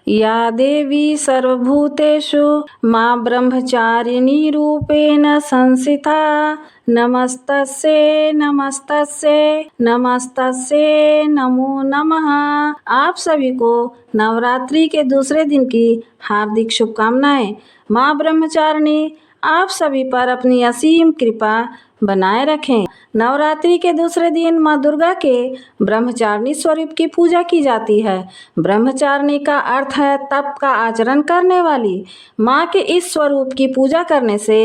या देवी सर्वभूतेषु मां ब्रह्मचारिणी रूपेण संस्थिता नमस्तस्यै नमस्तस्यै नमस्तस्यै नमो नमः। आप सभी को नवरात्रि के दूसरे दिन की हार्दिक शुभकामनाएं। मां ब्रह्मचारिणी आप सभी पर अपनी असीम कृपा बनाए रखें। नवरात्रि के दूसरे दिन मां दुर्गा के ब्रह्मचारिणी स्वरूप की पूजा की जाती है। ब्रह्मचारिणी का अर्थ है तप का आचरण करने वाली। मां के इस स्वरूप की पूजा करने से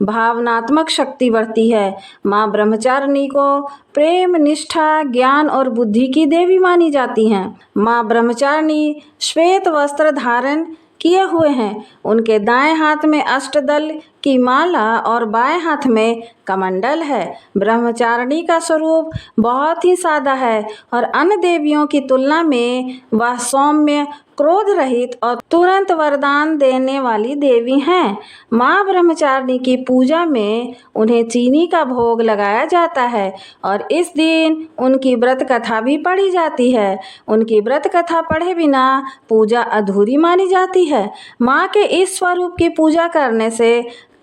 भावनात्मक शक्ति बढ़ती है। मां ब्रह्मचारिणी को प्रेम, निष्ठा, ज्ञान और बुद्धि की देवी मानी जाती हैं। मां ब्रह्मचारिणी श्वेत वस्त्र धारण किए हुए हैं। उनके दाएं हाथ में अष्टदल की माला और बाएं हाथ में कमंडल है। ब्रह्मचारिणी का स्वरूप बहुत ही सादा है और अन्य देवियों की तुलना में वह सौम्य, क्रोध रहित और तुरंत वरदान देने वाली देवी हैं। मां ब्रह्मचारिणी की पूजा में उन्हें चीनी का भोग लगाया जाता है और इस दिन उनकी व्रत कथा भी पढ़ी जाती है। उनकी व्रत कथा पढ़े बिना पूजा अधूरी मानी जाती है। मां के इस स्वरूप की पूजा करने से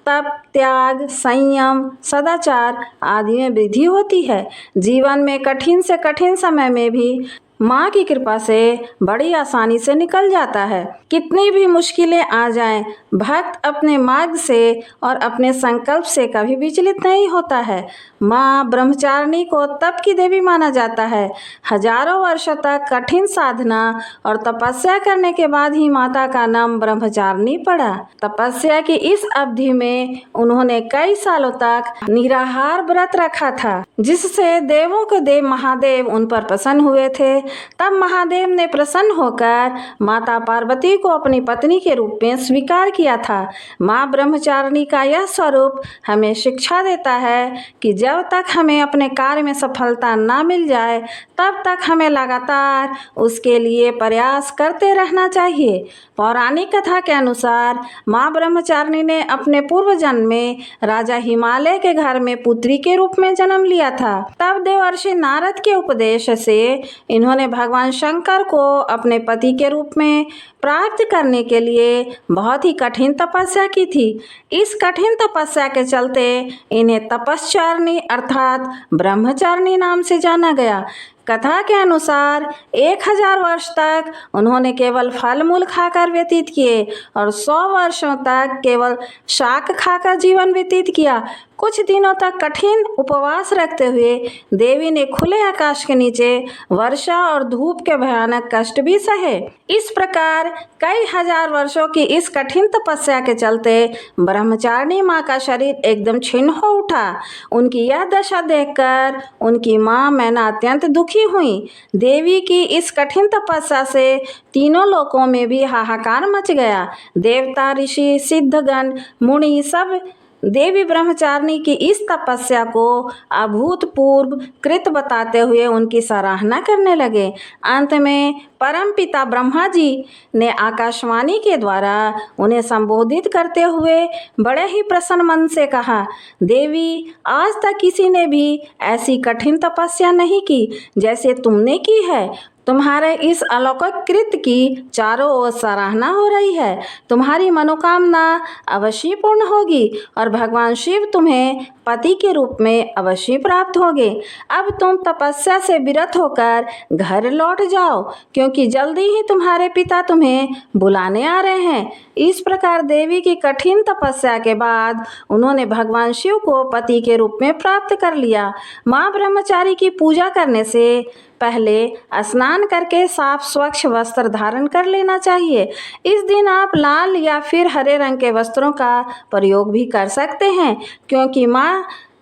तप, त्याग, संयम, सदाचार आदि में वृद्धि होती है। जीवन में कठिन से कठिन समय में भी मां की कृपा से बड़ी आसानी से निकल जाता है। कितनी भी मुश्किलें आ जाएं, भक्त अपने मार्ग से और अपने संकल्प से कभी विचलित नहीं होता है। मां ब्रह्मचारिणी को तप की देवी माना जाता है। हजारों वर्षों तक कठिन साधना और तपस्या करने के बाद ही माता का नाम ब्रह्मचारिणी पड़ा। तपस्या की इस अवधि में उन्होंने कई सालों तक निराहार व्रत रखा था, जिससे देवों के देव महादेव उन पर प्रसन्न हुए थे। तब महादेव ने प्रसन्न होकर माता पार्वती को अपनी पत्नी के रूप में स्वीकार किया था। मां ब्रह्मचारिणी का यह स्वरूप हमें शिक्षा देता है कि जब तक हमें अपने कार्य में सफलता ना मिल जाए तब तक हमें लगातार उसके लिए प्रयास करते रहना चाहिए। पौराणिक कथा के अनुसार मां ब्रह्मचारिणी ने अपने पूर्व जन्म में राजा हिमालय के घर में पुत्री के रूप में जन्म लिया था। तब देवर्षि नारद के उपदेश से इन्होंने भगवान शंकर को अपने पति के रूप में प्राप्त करने के लिए बहुत ही कठिन तपस्या की थी। इस कठिन तपस्या के चलते इन्हें तपस्चारिणी अर्थात ब्रह्मचारिणी नाम से जाना गया। कथा के अनुसार 1000 वर्ष तक उन्होंने केवल फल मूल खाकर व्यतीत किए और 100 वर्षों तक केवल शाक खाकर जीवन व्यतीत किया। कुछ दिनों तक कठिन उपवास रखते हुए देवी ने खुले आकाश के नीचे वर्षा और धूप के भयानक कष्ट भी सहे। इस प्रकार कई हजार वर्षों की इस कठिन तपस्या के चलते ब्रह्मचारिणी मां का शरीर एकदम छिन्न हो उठा। उनकी यह दशा देखकर उनकी मां मैना अत्यंत दुखी हुई। देवी की इस कठिन तपस्या से तीनों लोकों में भी हाहाकार मच गया। देवता, ऋषि, सिद्धगण, मुनि सब देवी ब्रह्मचारिणी की इस तपस्या को अभूतपूर्व कृत बताते हुए उनकी सराहना करने लगे। अंत में परम पिता ब्रह्मा जी ने आकाशवाणी के द्वारा उन्हें संबोधित करते हुए बड़े ही प्रसन्न मन से कहा, देवी, आज तक किसी ने भी ऐसी कठिन तपस्या नहीं की जैसे तुमने की है। तुम्हारे इस अलौकिक कृत्य की चारों ओर सराहना हो रही है। तुम्हारी मनोकामना अवश्य पूर्ण होगी और भगवान शिव तुम्हें पति के रूप में अवश्य प्राप्त होंगे। अब तुम तपस्या से विरत होकर घर लौट जाओ, क्योंकि जल्दी ही तुम्हारे पिता तुम्हें बुलाने आ रहे हैं। इस प्रकार देवी की कठिन तपस्या के बाद उन्होंने भगवान शिव को पति के रूप में प्राप्त कर लिया। मां ब्रह्मचारी की पूजा करने से पहले स्नान करके साफ स्वच्छ वस्त्र धारण कर लेना चाहिए। इस दिन आप लाल या फिर हरे रंग के वस्त्रों का प्रयोग भी कर सकते हैं, क्योंकि मां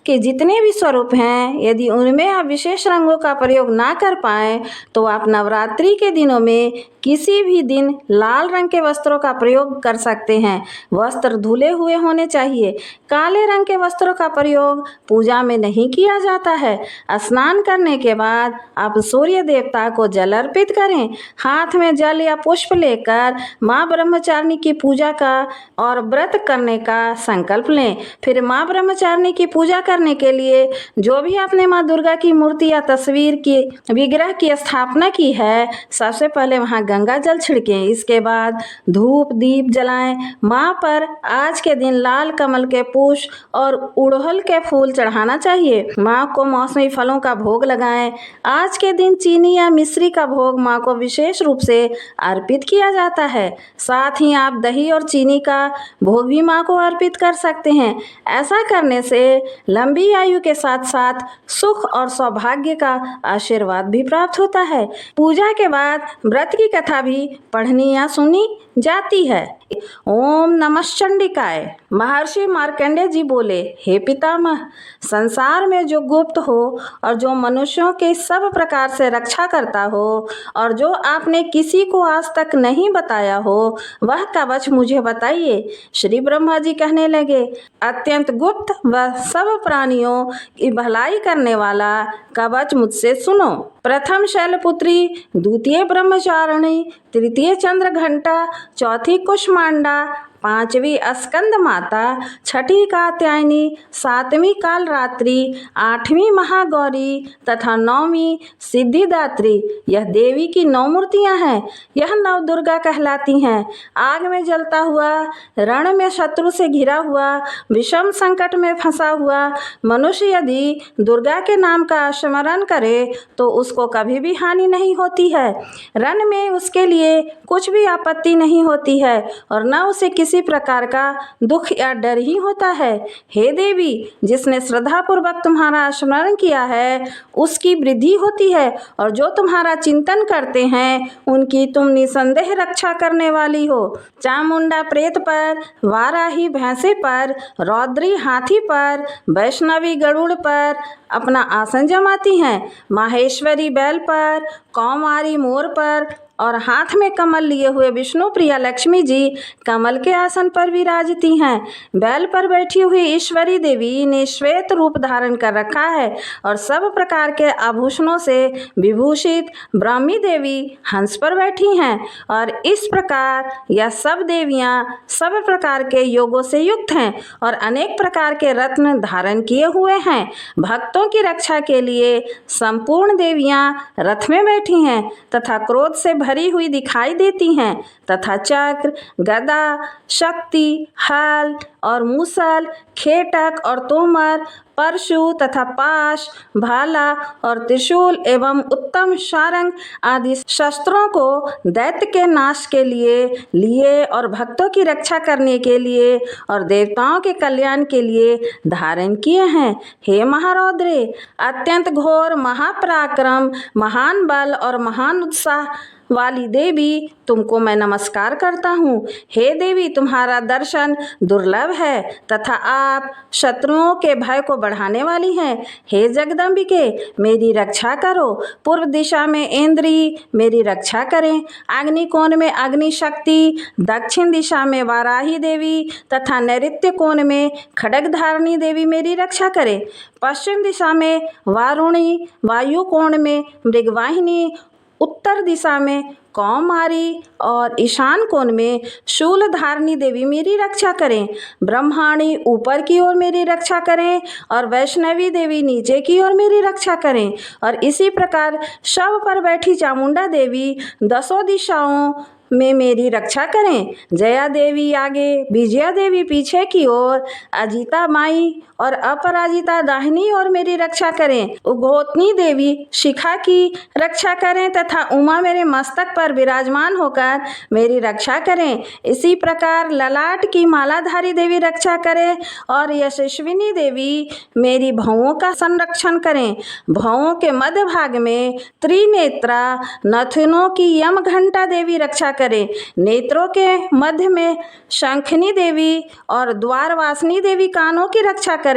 के जितने भी स्वरूप हैं, यदि उनमें आप विशेष रंगों का प्रयोग ना कर पाएँ तो आप नवरात्रि के दिनों में किसी भी दिन लाल रंग के वस्त्रों का प्रयोग कर सकते हैं। वस्त्र धुले हुए होने चाहिए। काले रंग के वस्त्रों का प्रयोग पूजा में नहीं किया जाता है। स्नान करने के बाद आप सूर्य देवता को जल अर्पित करें। हाथ में जल या पुष्प लेकर माँ ब्रह्मचारिणी की पूजा का और व्रत करने का संकल्प लें। फिर माँ ब्रह्मचारिणी की पूजा करने के लिए जो भी आपने माँ दुर्गा की मूर्ति या तस्वीर की विग्रह की स्थापना की है, सबसे पहले वहाँ गंगा जल छिड़कें। इसके बाद धूप दीप जलाएं। माँ पर आज के दिन लाल कमल के पुष्प और उड़हुल के फूल चढ़ाना चाहिए। माँ को मौसमी फलों का भोग लगाएं। आज के दिन चीनी या मिश्री का भोग माँ को विशेष रूप से अर्पित किया जाता है। साथ ही आप दही और चीनी का भोग भी माँ को अर्पित कर सकते हैं। ऐसा करने से लंबी आयु के साथ साथ सुख और सौभाग्य का आशीर्वाद भी प्राप्त होता है। पूजा के बाद व्रत की कथा भी पढ़नी या सुनी जाती है। ओम नमः चंडिकाय। महर्षि मार्कंडेय जी बोले, हे पितामह, संसार में जो गुप्त हो और जो मनुष्यों के सब प्रकार से रक्षा करता हो और जो आपने किसी को आज तक नहीं बताया हो, वह कवच मुझे बताइए। श्री ब्रह्मा जी कहने लगे, अत्यंत गुप्त व सब प्राणियों की भलाई करने वाला कवच मुझसे सुनो। प्रथम शैलपुत्री, द्वितीय ब्रह्मचारिणी, तृतीय चंद्रघंटा, चौथी कुष्मांडा, पांचवी स्कंद माता, छठी कात्यायनी, सातवीं कालरात्रि, आठवीं महागौरी तथा नौवीं सिद्धिदात्री। यह देवी की 9 मूर्तियां हैं। यह 9 दुर्गा कहलाती हैं। आग में जलता हुआ, रण में शत्रु से घिरा हुआ, विषम संकट में फंसा हुआ मनुष्य यदि दुर्गा के नाम का स्मरण करे तो उसको कभी भी हानि नहीं होती है। रण में उसके लिए कुछ भी आपत्ति नहीं होती है और न उसे किसी प्रकार का दुख या डर ही होता है। हे देवी, जिसने श्रद्धापूर्वक तुम्हारा स्मरण किया है उसकी वृद्धि होती है और जो तुम्हारा चिंतन करते हैं उनकी तुम निसंदेह रक्षा करने वाली हो। चामुंडा प्रेत पर, वाराही भैंसे पर, रौद्री हाथी पर, वैष्णवी गरुड़ पर अपना आसन जमाती हैं। माहेश्वरी बैल पर, कौमारी मोर पर और हाथ में कमल लिए हुए विष्णु प्रिया लक्ष्मी जी कमल के आसन पर विराजती हैं। बैल पर बैठी हुई ईश्वरी देवी ने श्वेत रूप धारण कर रखा है और सब प्रकार के आभूषणों से विभूषित ब्राह्मी देवी हंस पर बैठी हैं और इस प्रकार यह सब देवियां सब प्रकार के योगों से युक्त हैं और अनेक प्रकार के रत्न धारण किए हुए हैं। भक्तों की रक्षा के लिए संपूर्ण देवियां रथ में बैठी हैं तथा क्रोध से भरी हुई दिखाई देती हैं तथा चक्र, गदा, शक्ति, हल और मूसल, खेटक और तोमर, परशु तथा पाश, भाला और त्रिशूल एवं उत्तम सारंग आदि शस्त्रों को दैत्य के नाश के लिए और भक्तों की रक्षा करने के लिए और देवताओं के कल्याण के लिए धारण किए हैं। हे महारौद्रे, अत्यंत घोर, महापराक्रम, महान बल और महान उत्साह वाली देवी, तुमको मैं नमस्कार करता हूँ। हे देवी, तुम्हारा दर्शन दुर्लभ है तथा आप शत्रुओं के भय को बढ़ाने वाली हैं। हे जगदम्बिके, मेरी रक्षा करो। पूर्व दिशा में इंद्री मेरी रक्षा करें। अग्निकोण में अग्नि शक्ति, दक्षिण दिशा में वाराही देवी तथा नैऋत्य कोण में खड्गधारिणी देवी मेरी रक्षा करें। पश्चिम दिशा में वारुणी, वायु कोण में मृगवाहिनी, उत्तर दिशा में कौमारी और ईशान कोण में शूलधारिणी देवी मेरी रक्षा करें। ब्रह्माणी ऊपर की ओर मेरी रक्षा करें और वैष्णवी देवी नीचे की ओर मेरी रक्षा करें और इसी प्रकार शव पर बैठी चामुंडा देवी 10 दिशाओं में मेरी रक्षा करें। जया देवी आगे, विजया देवी पीछे की ओर, अजिता माई और अपराजिता दाहिनी ओर मेरी रक्षा करें। उद्गोतनी देवी शिखा की रक्षा करें तथा उमा मेरे मस्तक पर विराजमान होकर मेरी रक्षा करें। इसी प्रकार ललाट की मालाधारी देवी रक्षा करें और यशस्विनी देवी मेरी भौओं का संरक्षण करें। भौओं के मध्य भाग में त्रिनेत्रा नथुनों की यम घंटा देवी रक्षा करें। नेत्रों के मध्य में शंखनी देवी और द्वारवासिनी देवी कानों की रक्षा करें।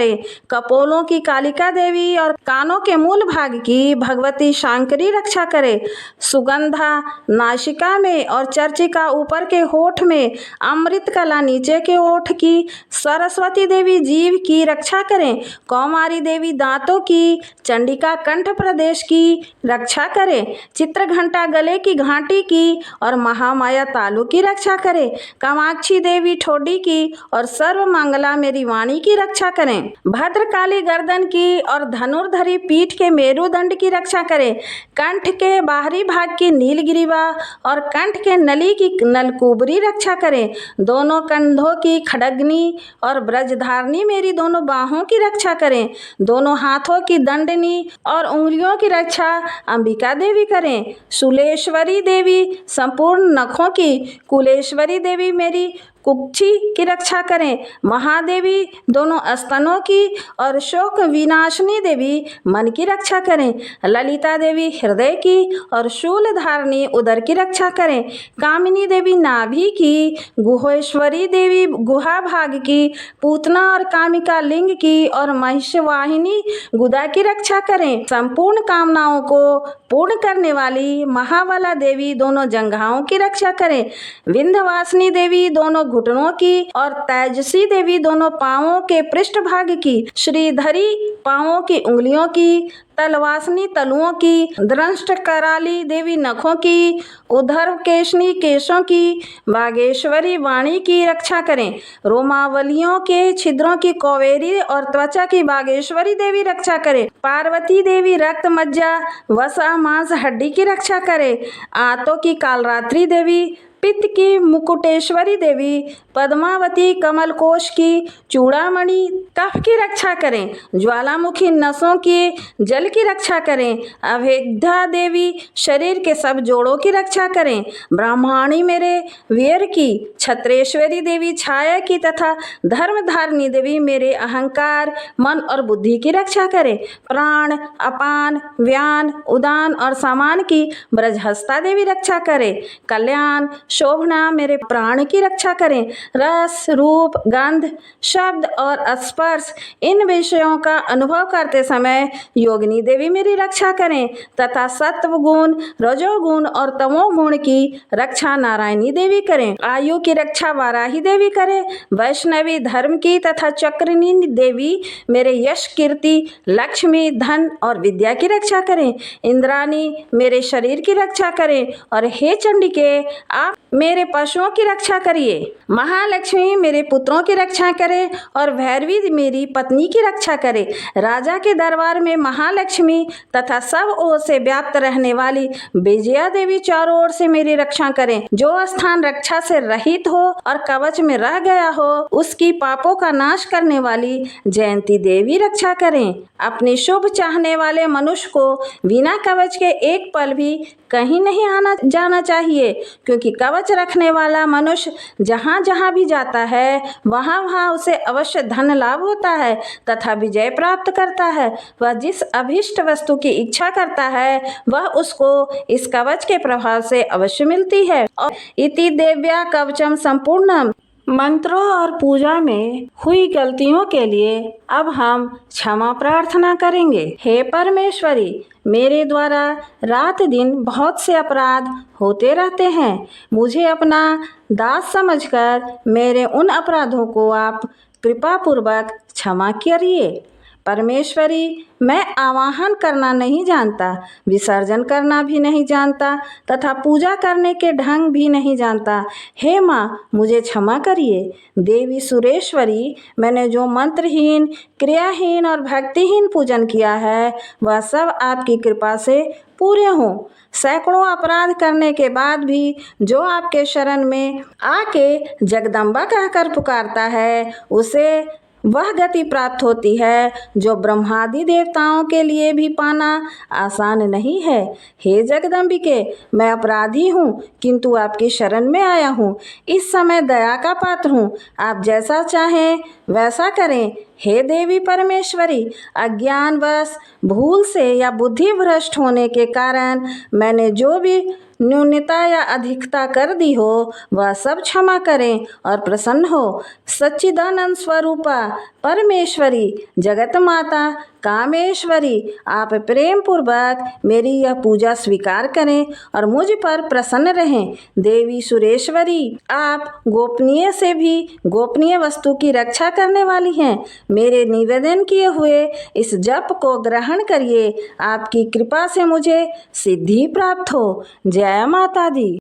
कपोलों की कालिका देवी और कानों के मूल भाग की भगवती शांकरी रक्षा करें। सुगंधा नासिका में और चर्चिका ऊपर के होठ में, अमृत कला नीचे के ओठ की सरस्वती देवी जीव की रक्षा करें। कौमारी देवी दांतों की, चंडिका कंठ प्रदेश की रक्षा करें। चित्रघंटा गले की घाटी की और महामाया तालु की रक्षा करें। कामाक्षी देवी ठोडी की और सर्व मंगला मेरी वाणी की रक्षा करें। भद्रकाली गर्दन की और धनुर्धरी पीठ के मेरुदंड की रक्षा करें। कंठ के बाहरी भाग की नीलगिरीवा और कंठ के नली की नलकुबरी रक्षा करें। दोनों कंधों की खड़गनी और ब्रजधारणी मेरी दोनों बाहों की रक्षा करें। दोनों हाथों की दंडनी और उंगलियों की रक्षा अंबिका देवी करें। शूलेश्वरी देवी संपूर्ण नखों की, कुलेश्वरी देवी मेरी कुक्षी की रक्षा करें। महादेवी दोनों स्तनों की और शोक विनाशिनी देवी मन की रक्षा करें। ललिता देवी हृदय की और शूलधारिणी उदर की रक्षा करें। कामिनी देवी नाभि की, गुहेश्वरी देवी गुहा भाग की, पूतना और कामिका लिंग की और महिषवाहिनी गुदा की रक्षा करें। संपूर्ण कामनाओं को पूर्ण करने वाली महाबला देवी दोनों जंघाओं की रक्षा करें। विंध्यवासिनी देवी दोनों घुटनों की और तेजसी देवी दोनों पांवों के पृष्ठभाग की, श्रीधरी पांवों की उंगलियों की, तलवासनी तलुओं की, दंष्ट कराली देवी नखों की, उधर केशनी केशों की, बागेश्वरी वाणी की रक्षा करें। रोमावलियों के छिद्रों की कौवेरी और त्वचा की बागेश्वरी देवी रक्षा करें। पार्वती देवी रक्त मज्जा वसा मांस हड्डी की रक्षा करें। आंतों की कालरात्रि देवी, पित्त की मुकुटेश्वरी देवी, पद्मावती कमल कोश की चूड़ामणि कफ की रक्षा करें। ज्वालामुखी नसों की जल की रक्षा करें। अभेद्या देवी शरीर के सब जोड़ों की रक्षा करें। ब्राह्मणी मेरे वीर की, छत्रेश्वरी देवी छाया की तथा धर्मधारिणी देवी मेरे अहंकार मन और बुद्धि की रक्षा करें। प्राण अपान व्यान उदान और सामान की ब्रजहस्ता देवी रक्षा करें। कल्याण शोभना मेरे प्राण की रक्षा करें। रस रूप गंध शब्द और स्पर्श इन विषयों का अनुभव करते समय योगिनी देवी मेरी रक्षा करें तथा सत्व गुण रजोगुण और तमोगुण की रक्षा नारायणी देवी करें। आयु की रक्षा वाराही देवी करें। वैष्णवी धर्म की तथा चक्रिणी देवी मेरे यश कीर्ति लक्ष्मी धन और विद्या की रक्षा करें। इंद्राणी मेरे शरीर की रक्षा करें और हे चंडिके आप मेरे पशुओं की रक्षा करिए। महालक्ष्मी मेरे पुत्रों की रक्षा करे और भैरवी मेरी पत्नी की रक्षा करे। राजा के दरबार में महालक्ष्मी तथा सब ओर से व्याप्त रहने वाली विजया देवी चारों ओर से मेरी रक्षा करें। जो स्थान रक्षा से रहित हो और कवच में रह गया हो उसकी पापों का नाश करने वाली जयंती देवी रक्षा करें। अपने शुभ चाहने वाले मनुष्य को बिना कवच के एक पल भी कहीं नहीं आना जाना चाहिए, क्योंकि कवच रखने वाला मनुष्य जहाँ जहाँ भी जाता है वहाँ वहाँ उसे अवश्य धन लाभ होता है तथा विजय प्राप्त करता है। वह जिस अभिष्ट वस्तु की इच्छा करता है वह उसको इस कवच के प्रभाव से अवश्य मिलती है। और इति देव्या कवचम संपूर्णम। मंत्रों और पूजा में हुई गलतियों के लिए अब हम क्षमा प्रार्थना करेंगे। हे परमेश्वरी, मेरे द्वारा रात दिन बहुत से अपराध होते रहते हैं। मुझे अपना दास समझकर मेरे उन अपराधों को आप कृपा पूर्वक क्षमा करिए। परमेश्वरी, मैं आवाहन करना नहीं जानता, विसर्जन करना भी नहीं जानता तथा पूजा करने के ढंग भी नहीं जानता। हे माँ, मुझे क्षमा करिए। देवी सुरेश्वरी, मैंने जो मंत्रहीन क्रियाहीन और भक्तिहीन पूजन किया है वह सब आपकी कृपा से पूरे हों। सैकड़ों अपराध करने के बाद भी जो आपके शरण में आके जगदम्बा कहकर पुकारता है उसे वह गति प्राप्त होती है जो ब्रह्मादि देवताओं के लिए भी पाना आसान नहीं है। हे जगदम्बिके, मैं अपराधी हूँ किंतु आपकी शरण में आया हूँ। इस समय दया का पात्र हूँ, आप जैसा चाहें वैसा करें। हे देवी परमेश्वरी, अज्ञानवश भूल से या बुद्धि भ्रष्ट होने के कारण मैंने जो भी न्यूनता या अधिकता कर दी हो वह सब क्षमा करें और प्रसन्न हो। सच्चिदानंद स्वरूपा परमेश्वरी, जगत माता कामेश्वरी, आप प्रेम पूर्वक मेरी यह पूजा स्वीकार करें और मुझ पर प्रसन्न रहें। देवी सुरेश्वरी, आप गोपनीय से भी गोपनीय वस्तु की रक्षा करने वाली हैं। मेरे निवेदन किए हुए इस जप को ग्रहण करिए। आपकी कृपा से मुझे सिद्धि प्राप्त हो। जय माता दी।